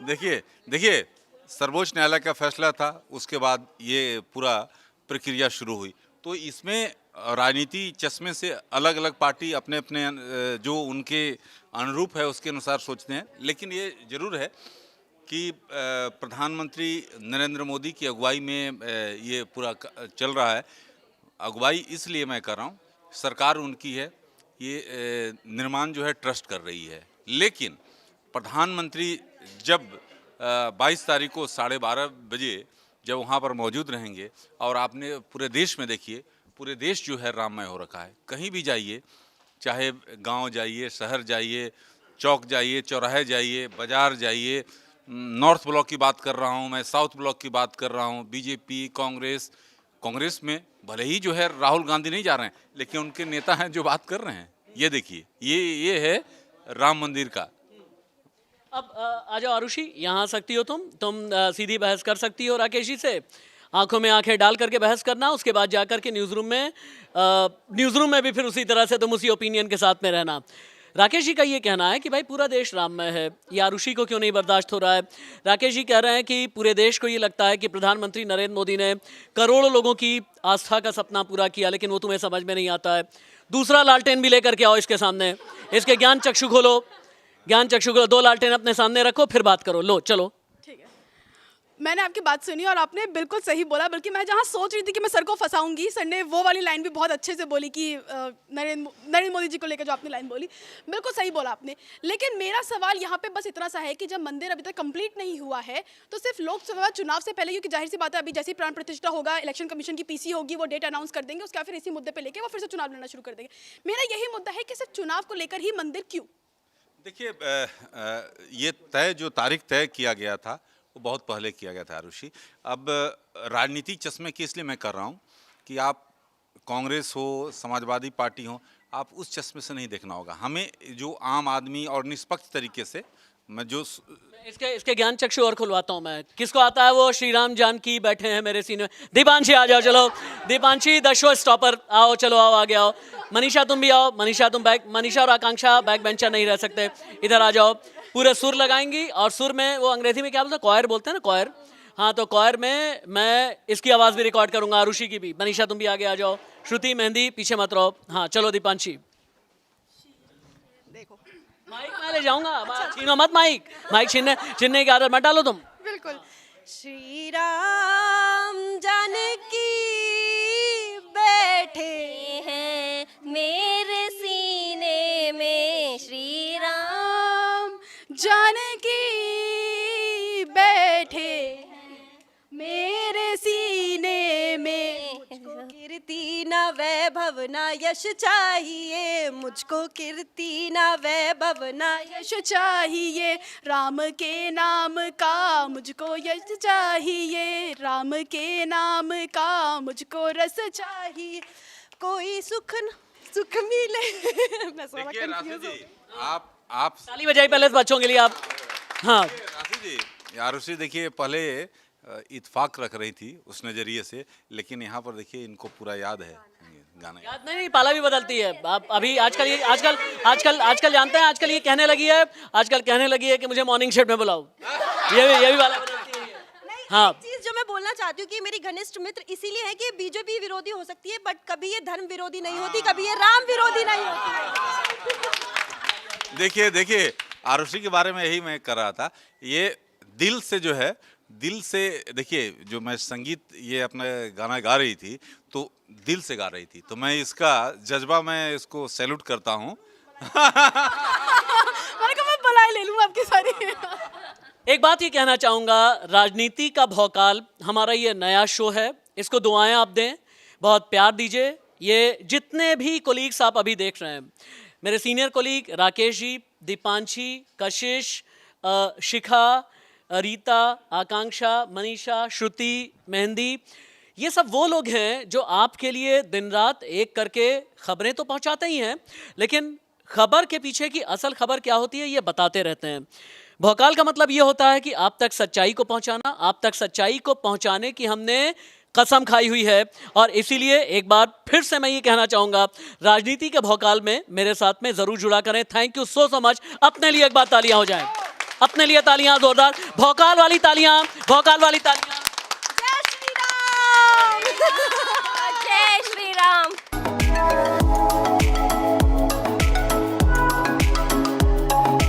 देखिए सर्वोच्च न्यायालय का फैसला था, उसके बाद ये पूरा प्रक्रिया शुरू हुई, तो इसमें राजनीति चश्मे से अलग अलग पार्टी अपने अपने जो उनके अनुरूप है उसके अनुसार सोचते हैं। लेकिन ये जरूर है कि प्रधानमंत्री नरेंद्र मोदी की अगुवाई में ये पूरा चल रहा है। अगुवाई इसलिए मैं कर रहा हूँ, सरकार उनकी है, ये निर्माण जो है ट्रस्ट कर रही है। लेकिन प्रधानमंत्री जब 22 तारीख को 12:30 बजे जब वहाँ पर मौजूद रहेंगे, और आपने पूरे देश में देखिए, पूरे देश जो है राममय हो रखा है। कहीं भी जाइए, चाहे गांव जाइए, शहर जाइए, चौक जाइए, चौराहे जाइए, बाजार जाइए, नॉर्थ ब्लॉक की बात कर रहा हूं मैं, साउथ ब्लॉक की बात कर रहा हूं, बीजेपी, कांग्रेस में भले ही जो है राहुल गांधी नहीं जा रहे हैं, लेकिन उनके नेता हैं जो बात कर रहे हैं। ये देखिए, ये है राम मंदिर का। अब आ जाओ आरुषि, यहाँ आ सकती हो तुम सीधी बहस कर सकती हो राकेश जी से, आंखों में आंखें डाल करके बहस करना, उसके बाद जाकर के न्यूज़ रूम में भी फिर उसी तरह से तुम उसी ओपिनियन के साथ में रहना। राकेश जी का ये कहना है कि भाई पूरा देश राममय है, ये आरुषि को क्यों नहीं बर्दाश्त हो रहा है। राकेश जी कह रहे हैं कि पूरे देश को ये लगता है कि प्रधानमंत्री नरेंद्र मोदी ने करोड़ों लोगों की आस्था का सपना पूरा किया, लेकिन वो तुम्हें समझ में नहीं आता है। दूसरा लालटेन भी लेकर के आओ इसके सामने, इसके ज्ञान चक्षु खोलो, 2 लालटेन अपने सामने रखो, फिर बात करो। लो चलो। मैंने आपकी बात सुनी और आपने बिल्कुल सही बोला, बल्कि मैं जहाँ सोच रही थी कि मैं सर को फंसाऊंगी, सर ने वो वाली लाइन भी बहुत अच्छे से बोली कि नरेंद्र मोदी जी को लेकर जो आपने लाइन बोली, बिल्कुल सही बोला आपने। लेकिन मेरा सवाल यहाँ पे बस इतना सा है कि जब मंदिर अभी तक कंप्लीट नहीं हुआ है, तो सिर्फ लोकसभा चुनाव से पहले, क्योंकि जाहिर सी बात है अभी जैसे प्राण प्रतिष्ठा होगा, इलेक्शन कमीशन की पीसी होगी, वो डेट अनाउंस कर देंगे, उसके बाद फिर इसी मुद्दे पर लेकर वो फिर से चुनाव लड़ना शुरू कर देंगे। मेरा यही मुद्दा है कि सिर्फ चुनाव को लेकर ही मंदिर क्यों? देखिए, ये जो तारीख तय किया गया था वो बहुत पहले किया गया था आरुषि। अब राजनीतिक चश्मे की इसलिए मैं कर रहा हूँ कि आप कांग्रेस हो, समाजवादी पार्टी हो, आप उस चश्मे से नहीं देखना होगा। हमें जो आम आदमी और निष्पक्ष तरीके से मैं जो इसके ज्ञान चक्षु और खुलवाता हूँ मैं। किसको आता है वो? श्री राम जानकी बैठे हैं मेरे सीने में। दीपांशी आ जाओ, चलो दीपांशी द शो स्टॉपर, आओ चलो, आओ आगे आओ। मनीषा तुम भी आओ, मनीषा तुम बैक, मनीषा और आकांक्षा बैक बेंचर नहीं रह सकते, इधर आ जाओ। पूरे सुर लगाएंगी, और सुर में वो अंग्रेजी में क्या बोलते हैं, कॉयर बोलते हैं ना, कॉयर। हाँ, तो कॉयर में मैं इसकी आवाज़ भी रिकॉर्ड करूँगा, आरुषि की भी। मनीषा तुम भी आगे आ जाओ, श्रुति, मेहंदी पीछे मत रहो। हाँ चलो दीपांशी, देखो माइक मैं ले जाऊंगा, छीनो मत माइक छीनने की आदत मत डालो तुम। बिल्कुल। श्री राम जानकी बैठे हैं मेरे सीने में, श्री राम जानकी बैठे मेरे सीने में, कीर्ति ना वैभव ना यश चाहिए, मुझको कीर्ति ना वैभव ना यश चाहिए, राम के नाम का मुझको यश चाहिए, राम के नाम का मुझको रस चाहिए, कोई सुख मिले। मैं सारा देखिए राशि confuse हो जी, गई। आप ताली बजाई पहले बच्चों के लिए आप। हाँ राशि जी, आरुषि देखिए पहले इत्फाक रख रही थी उस नजरिए से, लेकिन यहाँ पर देखिए इनको पूरा याद है गाना। याद नहीं, पाला भी बदलती है। आप अभी आजकल जानते हैं, आजकल ये कहने लगी है कि मुझे मॉर्निंग शिफ्ट में बुलाओ। ये भी वाला बदलती है। हाँ चीज जो मैं बोलना चाहती हूँ कि मेरी घनिष्ठ मित्र इसीलिए है कि बीजेपी विरोधी हो सकती है, बट कभी ये धर्म विरोधी नहीं होती, कभी ये राम विरोधी नहीं होती। देखिए आरुषि के बारे में यही मैं कर रहा था। ये दिल से जो है, दिल से देखिए, जो मैं संगीत ये अपना गाना गा रही थी तो दिल से गा रही थी, तो मैं इसका जज्बा मैं इसको सैल्यूट करता हूँ। मैंने कहा मैं बलाई ले लूँ आपकी सारी। एक बात ये कहना चाहूँगा, राजनीति का भौकाल हमारा ये नया शो है, इसको दुआएं आप दें, बहुत प्यार दीजिए। ये जितने भी कोलीग्स आप अभी देख रहे हैं, मेरे सीनियर कोलीग राकेश जी, दीपांशी, कशिश, शिखा, रीता, आकांक्षा, मनीषा, श्रुति, मेहंदी, ये सब वो लोग हैं जो आपके लिए दिन रात एक करके खबरें तो पहुंचाते ही हैं, लेकिन खबर के पीछे की असल खबर क्या होती है ये बताते रहते हैं। भौकाल का मतलब ये होता है कि आप तक सच्चाई को पहुंचाना, आप तक सच्चाई को पहुंचाने की हमने कसम खाई हुई है। और इसीलिए एक बार फिर से मैं ये कहना चाहूँगा, राजनीति के भौकाल में मेरे साथ में ज़रूर जुड़ा करें। Thank you so much. अपने लिए एक बार तालियां हो जाएं, अपने लिए तालियां जोरदार, भौकाल वाली तालियां, भौकाल वाली तालियां।